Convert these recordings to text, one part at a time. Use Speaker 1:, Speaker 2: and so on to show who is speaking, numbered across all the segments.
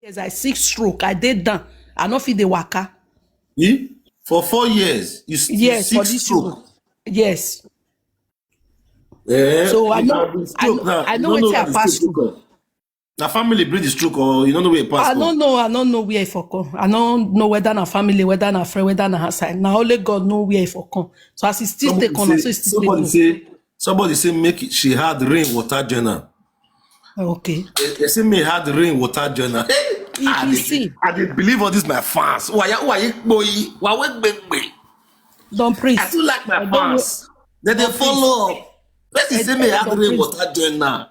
Speaker 1: Yes, I sick stroke. I did done. I no fit the waka.
Speaker 2: For 4 years, you
Speaker 1: Yes,
Speaker 2: sick
Speaker 1: for this
Speaker 2: stroke.
Speaker 1: stroke. Yes.
Speaker 2: Yeah,
Speaker 1: So I
Speaker 2: you
Speaker 1: know,
Speaker 2: have the
Speaker 1: I
Speaker 2: stroke
Speaker 1: know,
Speaker 2: now.
Speaker 1: I
Speaker 2: You
Speaker 1: know
Speaker 2: don't know
Speaker 1: what
Speaker 2: where
Speaker 1: I
Speaker 2: the
Speaker 1: pass
Speaker 2: stroke
Speaker 1: through.
Speaker 2: come. The family bring the stroke, or you don't know where it passed from.
Speaker 1: I don't know where it for come. I don't know whether na family, whether na friend, whether na her side. Now only God know where it for come. So as it still take
Speaker 2: Somebody
Speaker 1: on, so
Speaker 2: say,
Speaker 1: it still take go.
Speaker 2: somebody say, make it. She had rainwater journal.
Speaker 1: Okay.
Speaker 2: They say me had rainwater journal.
Speaker 1: If you see,
Speaker 2: I did believe all this my fans. Why you boy? Why wait?
Speaker 1: don't
Speaker 2: I
Speaker 1: praise.
Speaker 2: too like my
Speaker 1: Don't wait.
Speaker 2: fans. Then they
Speaker 1: Don't praise.
Speaker 2: follow up. Let's say me had
Speaker 1: Don't praise.
Speaker 2: rainwater journal.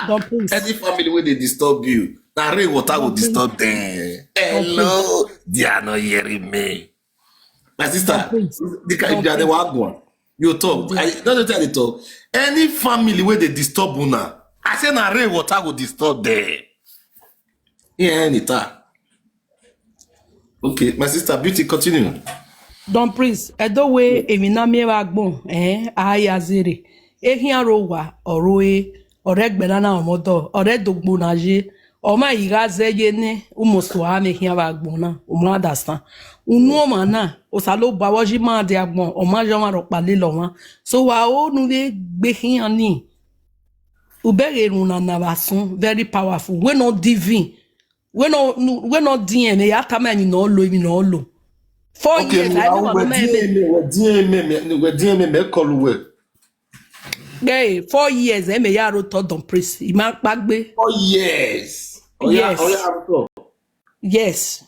Speaker 1: Don't praise.
Speaker 2: Any family where they disturb you, now rainwater will
Speaker 1: Don't praise.
Speaker 2: disturb them.
Speaker 1: Don't praise.
Speaker 2: Hello, they are not hearing me. My
Speaker 1: Don't
Speaker 2: sister,
Speaker 1: praise.
Speaker 2: the kind
Speaker 1: Don't
Speaker 2: of the
Speaker 1: praise.
Speaker 2: one. You talk. I don't tell you talk. Any family where they disturb una, I say na rainwater will disturb them. Yeah, anytime. Okay, my sister, beauty, continue.
Speaker 1: Don't praise. Edo we emina mewa agbon aya zere. Ehian ro wa oro ore gbera na omodo ore dogbo na je. Oma iga zeye ne umoso ha me hian wa agbon na. O ma understand. Unu o ma na o sa lo ba wo ji ma de agbon o ma jo ma ro pa le lo wa. So wa o nu we gbe hian ni. Ubere runa na wasun very powerful. We no divine. We no DM ya kama ni no lo. 4
Speaker 2: Okay,
Speaker 1: years, I never know
Speaker 2: me call we.
Speaker 1: yeah, 4 years, me ya ro to don praise. Ima pagbe.
Speaker 2: 4 years.
Speaker 1: Yes.
Speaker 2: Oh,
Speaker 1: Yes.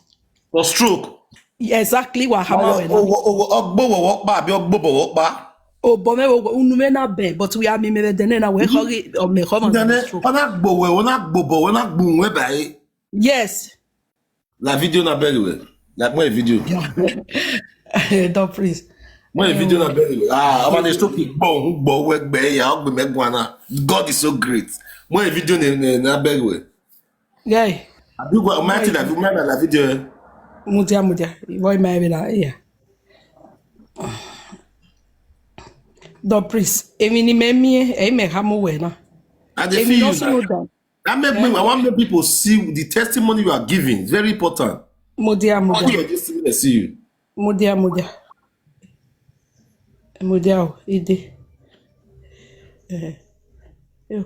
Speaker 2: for stroke.
Speaker 1: Exactly what hama we na.
Speaker 2: Ogbo pa abi ogbo pa.
Speaker 1: Oh, but me unu me na ben, but we are me dene na we hori o me come on stroke.
Speaker 2: Ona gbo we ba.
Speaker 1: Yes.
Speaker 2: La vidéo na belle we. La moi vidéo.
Speaker 1: Don't praise.
Speaker 2: Moi vidéo na belle. Ah, on a stroke gbo we gbe ya ogbe megwana. God is so great. Moi vidéo na belle we.
Speaker 1: Yeah.
Speaker 2: Abi go mati la vidéo.
Speaker 1: Mudia. Boy my be na yeah. Don't praise. Emi ni me me hamu we na.
Speaker 2: I dey
Speaker 1: Emi
Speaker 2: feel
Speaker 1: no
Speaker 2: you
Speaker 1: so
Speaker 2: now.
Speaker 1: down.
Speaker 2: I want make people see the testimony you are giving. It's very important.
Speaker 1: Mudia.
Speaker 2: I see you.
Speaker 1: Mudia o ide. Eu.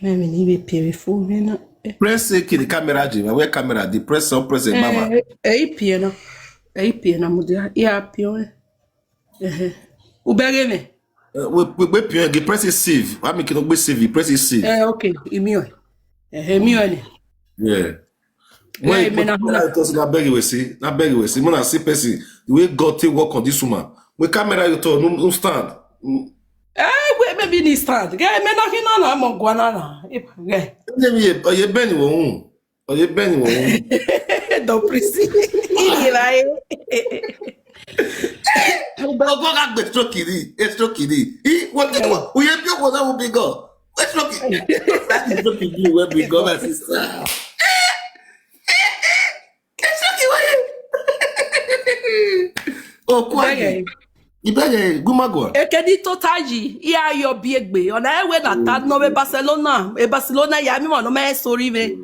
Speaker 1: Mimi ni be pere fu me na.
Speaker 2: Press the camera, Jim. Where camera? The press up, press mama.
Speaker 1: Ei pena mudia. Ya pion. Ubere me.
Speaker 2: We pion. Press it save. I mean, can we save? Press it save.
Speaker 1: Okay. Imio. Imio ni.
Speaker 2: Yeah.
Speaker 1: Yeah,
Speaker 2: When I toss na beg we see. When I see person, the way God take work on this woman. When camera you talk, no stand.
Speaker 1: We maybe ni stand. Yeah, me na hina na mo gwana na. Yeah.
Speaker 2: Oye beni wo.
Speaker 1: Don't presi. Ini vai.
Speaker 2: Go ga gbe stroke ni. What we have you was that big go. What stroke? That is stroke you where we go my sister. Oh, quiet. Ibege gumagwa.
Speaker 1: Ekedi totaji iya yo bi egbe ona ewe na ta no be Barcelona ya mi mo no me sorry me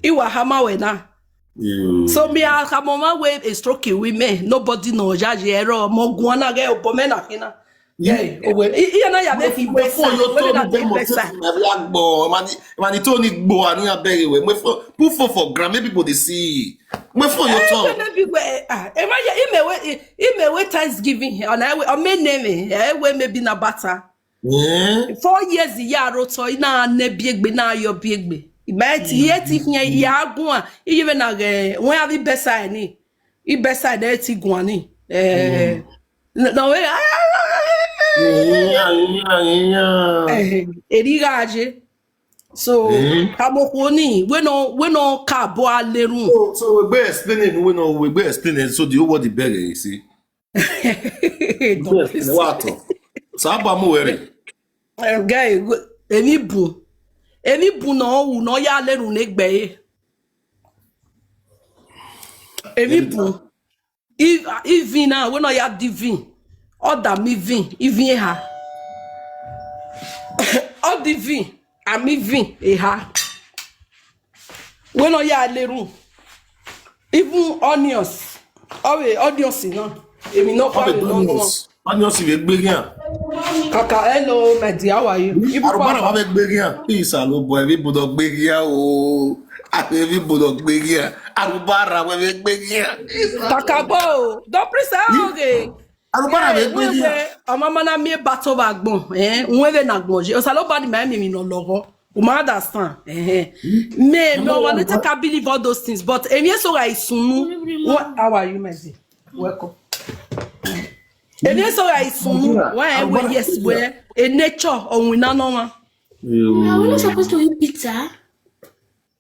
Speaker 1: iwa hama we na so me a mama we a stroke we me nobody know jaji ero mo gun na ge obo me na kina yeah owe iya na ya be fi be
Speaker 2: for your to be mo say me agbo mani to ni gbo ani abere we me put for gram make people dey see me for your to
Speaker 1: imewe Thanksgiving on me name we maybe na bata 4 years ya roto na ne biegbe na yo biegbe ibeti yeti hia ya gun a iye na won abi besa ni I besa de ti gun ani no we erigaje so kamokoni we no ka bo alerun
Speaker 2: so we be explaining so the whole the beg you see what so abamu were
Speaker 1: guy emi bu no wu no ya lerun legbe emi bu if na we no ya divine order mi vin even ha all divine ami vin e ha When on ya leru. Even onions. Oh, onions no. Emi no kwa
Speaker 2: onions. Onions il est bien.
Speaker 1: Kaka, hello, Medi, how are you?
Speaker 2: Arubara va avec bien. Isa lo boy, vi budok bien o. Vi budok bien. Arubara va avec bien.
Speaker 1: Kaka bo, don't press okay.
Speaker 2: Arubara avec bien.
Speaker 1: Mama na mi bato bagbon, unwe na gbonje. O salo body mi no logo. You understand? Me want to take believe all those things, but so I sunu. How are you, Medi? Welcome. So I sunu. Why yes, where a nature or we no one.
Speaker 3: We're not supposed to eat pizza.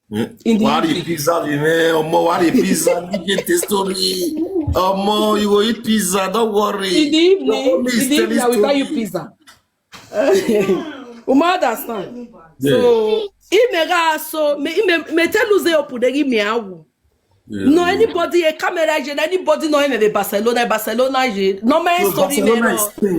Speaker 2: Wari pizza, omo wari pizza. Get the story. Omo, you go eat pizza. Don't worry.
Speaker 1: In the evening, I will buy you pizza. You understand? So, me tell you say me awu. No anybody a camera agent, anybody know him Barcelona. No man story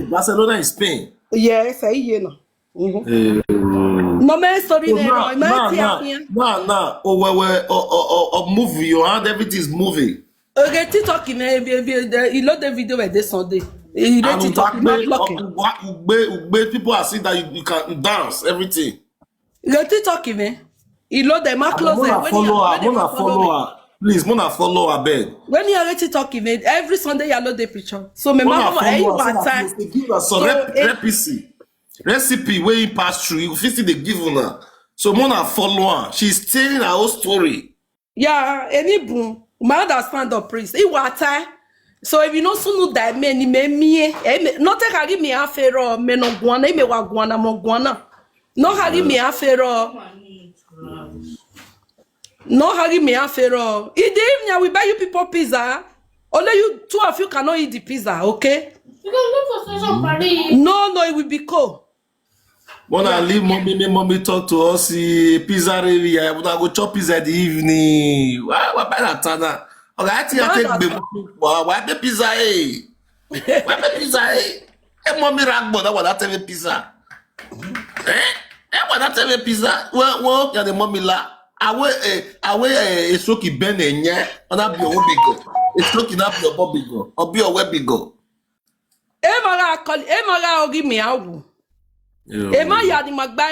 Speaker 2: Barcelona is Spain.
Speaker 1: Yes, I hear no. No man story there.
Speaker 2: No. Oh, movie. You had everything is movie.
Speaker 1: Okay, TikTok, you load the video where this Sunday.
Speaker 2: TikTok, people are saying that you can dance, everything.
Speaker 1: You TikTok, you load them,
Speaker 2: follow her. Please, Mona follow her bed.
Speaker 1: When you are TikTok, every Sunday you load the picture. So, my mama,
Speaker 2: give us some recipe where you pass through. You feel they give her. So, Mona follow her. She's telling her whole story.
Speaker 1: Yeah, any boom. My understand the priest. It water. So if you know sunu that me not take me afero me no guana me wa guana mo guana. No hagi me afero. No hagi me afero. In the evening we buy you people pizza. Only you two of you cannot eat the pizza, okay?
Speaker 3: You can look for special party.
Speaker 1: No, it will be cold.
Speaker 2: When I leave mommy talk to us, pizza area. I go chop pizza in the evening. Why by that time? Okay, I think I take why the pizza? Why the pizza? Mommy ragbo that was that pizza. What that pizza? Well, the mommy la. Awe stroke ben enye. Ona bi owo bigo. Stroke na bi obo bigo. Obi owe bigo.
Speaker 1: Emara ogi mi awu. Ema ya di magba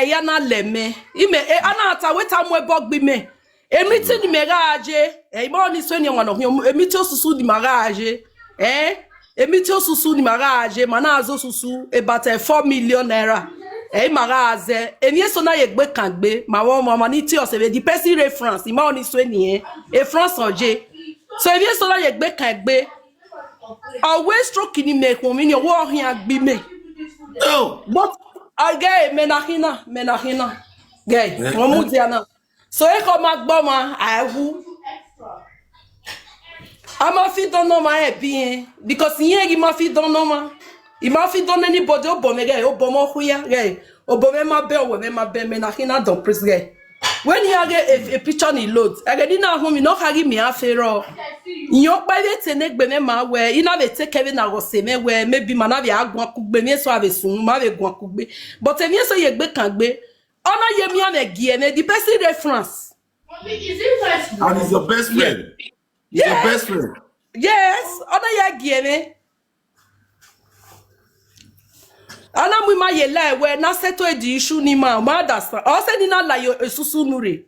Speaker 1: ya na leme. Ime ana ata weta mo ebog bi me. Emiti ni meraje. Ibo ni so ni won no. Emiti osusu di maraje. Emiti osusu di maraje. Mana azo susu about 4 million naira. Maraze. Emi so na yegbe kan gbe. Ma wo mo ni ti ose di person reference. Ima ni so ni e France oje. So emi so na yegbe kan gbe. Always stroke ni me ko mi ni wo hin agbi me.
Speaker 2: No.
Speaker 1: But I get menahina. Gay, Momudiana. So I come back boma, I woo. I'm a fit don't know my being because here you must fit don't know ma. You must fit don't anybody obome gay, obomo huya gay, obome ma bell with my ben menahina don't press gay. When you get a picture in loads, I get in a home, you not carry me a fair. You buy the tenek benema where you never take Kevin I was saying where maybe manavi agua cook be me so have a soon, mave gua cook be. But if you say you be can be, honor ye me and again, the best reference.
Speaker 3: Is it first?
Speaker 2: And he's your best friend. He's your best friend.
Speaker 1: Yes, honor ye again. Ana mu ma ye lie where na settle the issue ni ma understand. O say ni na la yo esusu nure.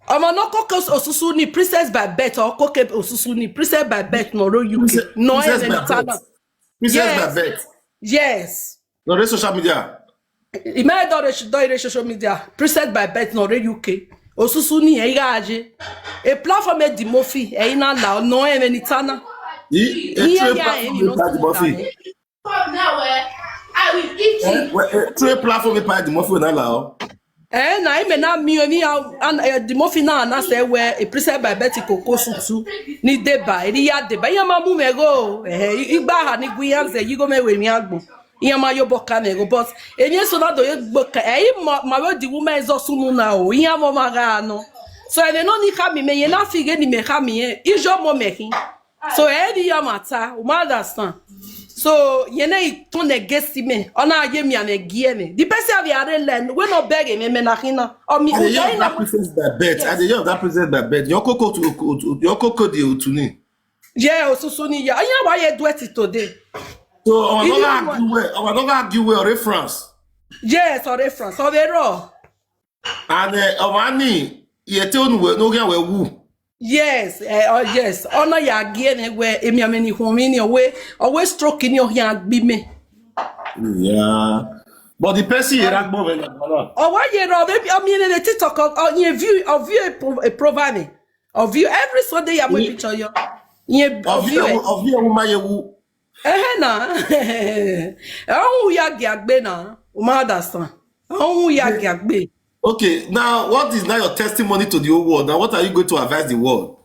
Speaker 1: Omo no kokos osusu ni princess by birth or koke osusu ni princess by birth no ro UK. No
Speaker 2: Princess
Speaker 1: any
Speaker 2: by
Speaker 1: tana.
Speaker 2: birth. Princess by birth.
Speaker 1: Yes.
Speaker 2: No the social media.
Speaker 1: Ime do social media. Princess by birth no ro UK. Osusu ni e gaje. A platform e di mofi e ina la no any tana.
Speaker 3: Now I will eat it.
Speaker 2: True platform by the muffin allow.
Speaker 1: Na ime na mi and the muffin na say where a princess by Betty Coco susu ni deba ri ya deba ya ma mu mego igba ha ni gwiyanze yi go me we mi agbo ya ma yo boka nego but enye so na do ye boka ma we di woman zo sunu na o ya mo ma ga no so e no ni ka mi me ye na fige ni me ka mi e ijo mo me hin so e di ya mata o ma understand. So yene ton against me. Ona ye mi ane gie me. The person have yare learn. We no beg me na hina. Or me
Speaker 2: At the year of that
Speaker 1: ujaina.
Speaker 2: princess by bet. At the year of that princess by bet. Your cocoa the utuni.
Speaker 1: Yeah, osusuni ya. Anya why you do it today?
Speaker 2: So I
Speaker 1: Even
Speaker 2: don't argue with reference.
Speaker 1: yes, or reference. Or the raw.
Speaker 2: And Omani, you tell me no get woo.
Speaker 1: Yes, yes. Ona ya gie me we emi ameni homini away stroke in your hand be me.
Speaker 2: Yeah. But the person you rag more than
Speaker 1: Or why you know, maybe I mean the TikTok or you view a provide of you every Sunday I'm with picture you.
Speaker 2: of you woman you.
Speaker 1: Na. Oh ya giagbe na. Uma understand. Oh ya giagbe.
Speaker 2: Okay, now what is now your testimony to the whole world? Now what are you going to advise the world?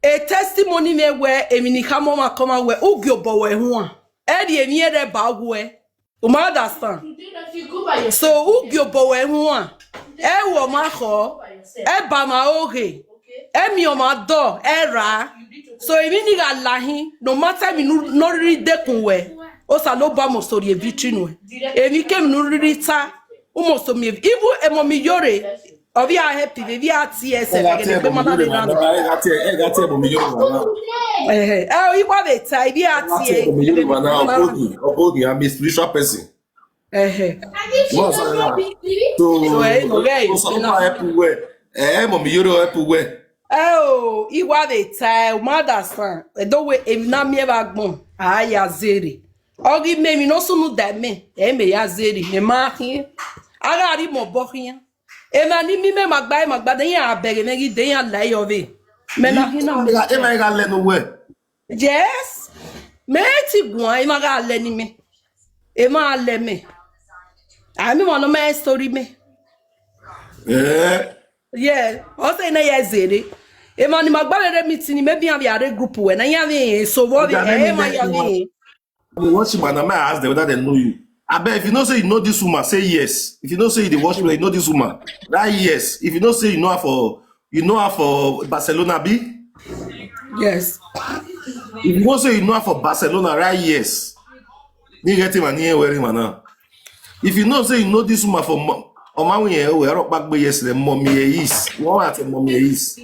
Speaker 1: A testimony me where emi kama ma come where ugyo bo we ho a. E de emi e ba we. Uma understand. So ugyo bo we ho a. E wo ma kho. E ba ma oge. E mi o ma do e ra. So emi ni ga lahin no matter me no ri dekun we. O sa lo ba mo story e victory no. Emi kem no ri ta. Umo so me ibu e mo mi yore. Obi a happy baby a TS e ga be mother dey run. Iwa be tai bi a TS.
Speaker 2: Obogi, I'm a spiritual person. So everywhere.
Speaker 1: Oh, iwa be tai mother son. E do we e na me ba gbon. Aya zeri. Ogi me mi no sunu da me. E me ya zeri. Me ma hin. Aga ri mo bo hin. E ma ni mi me magba den ya abere me gi den ya lai ove. Me na hin na me.
Speaker 2: E ma ga le no we.
Speaker 1: Yes. Me ti buan e ma ga le ni me. E ma le me. Ami mo no me story me. Yeah. O say na ya zeri. E ma ni magba le meeting me bi an bi are group we na ya me so wo bi e ma ya me.
Speaker 2: Watch him and I might ask them whether they know you. I bet if you know say you know this woman, say yes. If you know say the watch me, you know this woman, that yes. If you know say you know her for Barcelona, B.
Speaker 1: Yes.
Speaker 2: If you know say you know her for Barcelona, right? Yes. You get him and you wear him now. If you know say you know this woman for Omawi, we are back by yesterday. Mommy is. What at mommy is?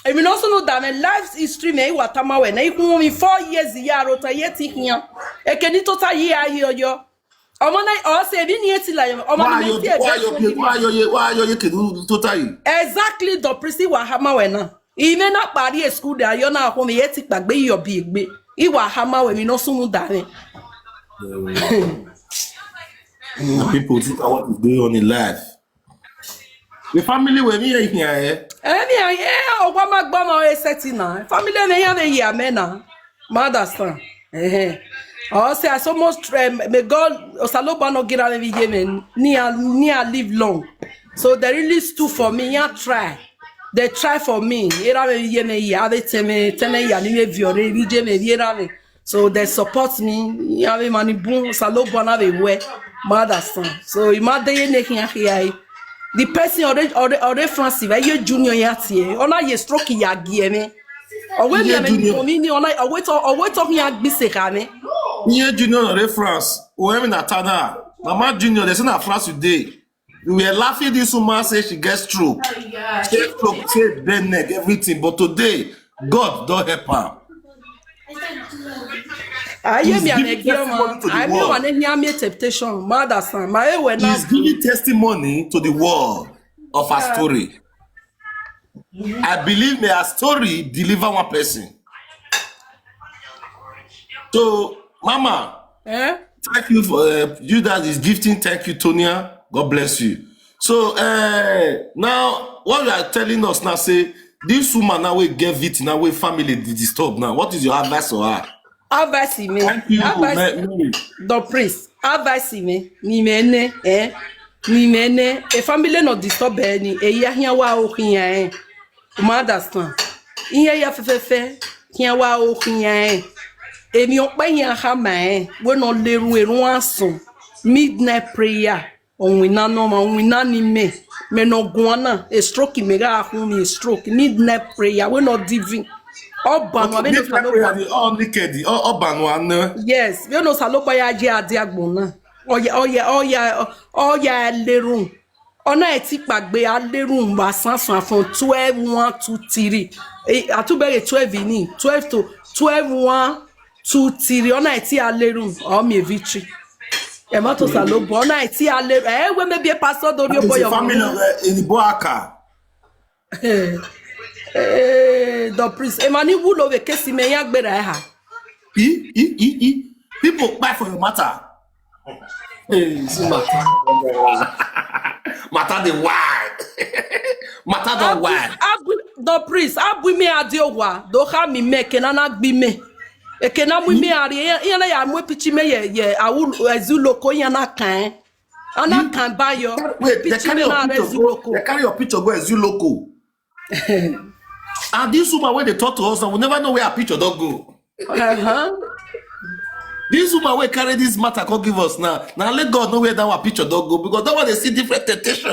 Speaker 1: I mean also know that my life history me wa tamawe na iku mi 4 years ya rota yeti hian e keni total year yo omo na o se bi ni eti la omo
Speaker 2: why you kedu total
Speaker 1: exactly the prisi wa hamawe na ime na pari e school da yo na ho me yeti gbagbe yo bi egbe iwa hamawe mi no sunu da me
Speaker 2: people think what is going on in life. The family were me here.
Speaker 1: Family mother son. Oh, say I so much may God Osaloba no get out of Yemen near live long. So they really stood for me. Yeah, try. They try for me. So they support me. Yeah, money boom. Osaloba na be way mother son. So you mother here. The person already Francis, you junior yati. Ona ye stroke ya gieme. Owe mi ame komini ona owe to ya gbise ka me.
Speaker 2: Ye junior reference. Owe mi na tana. Mama junior they say na France today. We were laughing this woman say she gets stroke. She stroke, say bad neck, everything. But today, God don't help her. He's giving testimony to the world. He's giving testimony to the world of her story. I believe her story deliver one person. So, Mama, thank you for you that is gifting. Thank you, Tonya. God bless you. So, now what you are telling us now, say this woman now will get it now, will family disturb now. What is your advice to her?
Speaker 1: Advice me.
Speaker 2: Thank you,
Speaker 1: the priest. Advice me. Ni mene. A family not disturb any. Ya hiya wa o hiya. You understand? Ya fefe. Hiya wa o hiya. Mi o pa hiya hama. We no leru aso. Midnight prayer. onwina no ma onwina ni me no guana a stroke me ga hu me stroke need net prayer we not diving obanu
Speaker 2: Okay,
Speaker 1: abi no
Speaker 2: this prayer all naked, all banwana.
Speaker 1: yes we no salopa ya je ade agbona oya lerun ona eti pagbe alerun wa sansan from 12 1 2 3 atubere 12 ni 12 to 12 1 2 3 ona eti alerun o me victory e ma to salopo ona eti alerun we maybe pastor dori
Speaker 2: It's
Speaker 1: oboyo
Speaker 2: a family of Iniboaka.
Speaker 1: the priest emani wulo we kesi me ya gbera ha
Speaker 2: People buy for your matter. Hey, see matter. Matter the wide. Matter the wide.
Speaker 1: the priest abu me adiowa do ha mi me kenana gbi me ekena mu me ari yana ya mu pichi me ye awu ezuloko yana kan ana kan bayo
Speaker 2: Wait, they
Speaker 1: pichi
Speaker 2: carry
Speaker 1: me
Speaker 2: your
Speaker 1: na
Speaker 2: picture go.
Speaker 1: ezuloko
Speaker 2: They carry your picture go as you local. And this woman when they talk to us, and we never know where our picture don't go. This woman will carry this matter can give us now. Now let God know where that our picture don't go because that one they see different temptation.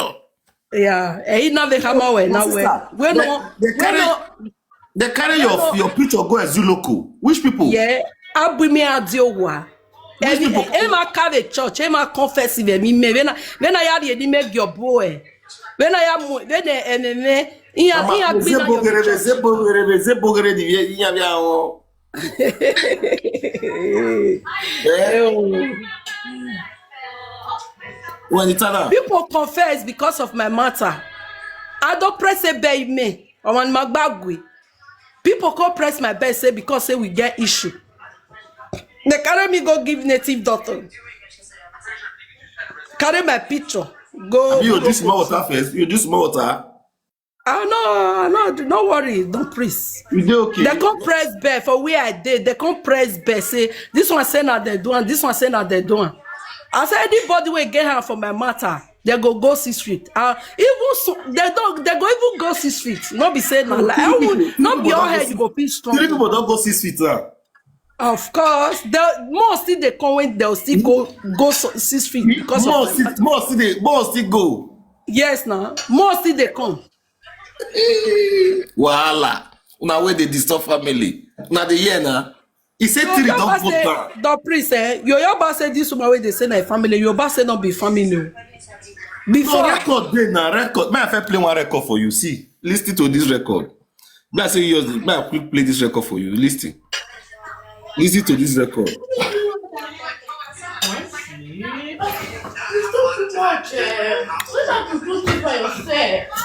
Speaker 1: yeah na ve kama we na we
Speaker 2: They carry your picture go as you local. Which people?
Speaker 1: yeah abu me adiowa
Speaker 2: Which people?
Speaker 1: Emma carry church Emma confess me when I ya the make your boy when I am when emme iya people confess because of my matter. I don't press a bay me or on my bagwe. People can't press my bed say because say we get issue. They carry me go give native doctor. Carry my picture. Go.
Speaker 2: You do small water first. You do small water.
Speaker 1: No worry, don't press.
Speaker 2: You do okay.
Speaker 1: They can't press bed for where I did. They can't press bed. Say this one say now they doing. This one say now they doing. I said anybody will get her for my matter. They go see street. Even so, they go even go see street. Not be saying now like not be all head you go be strong.
Speaker 2: Three people don't go see street now.
Speaker 1: Of course, more still they come when they'll still go see street because
Speaker 2: more still go.
Speaker 1: Yes, now more still they come.
Speaker 2: Wahala. Now where they disturb family. Now the year now. He said three don't go down.
Speaker 1: The priest your Yoruba say this woman where they say na family. Yoruba say not be family. Before
Speaker 2: no, record day now record. May I play one record for you? See, listen to this record. May I say yours? May I quick play this record for you? Listen to this record.
Speaker 3: It's too much. What have to do for yourself?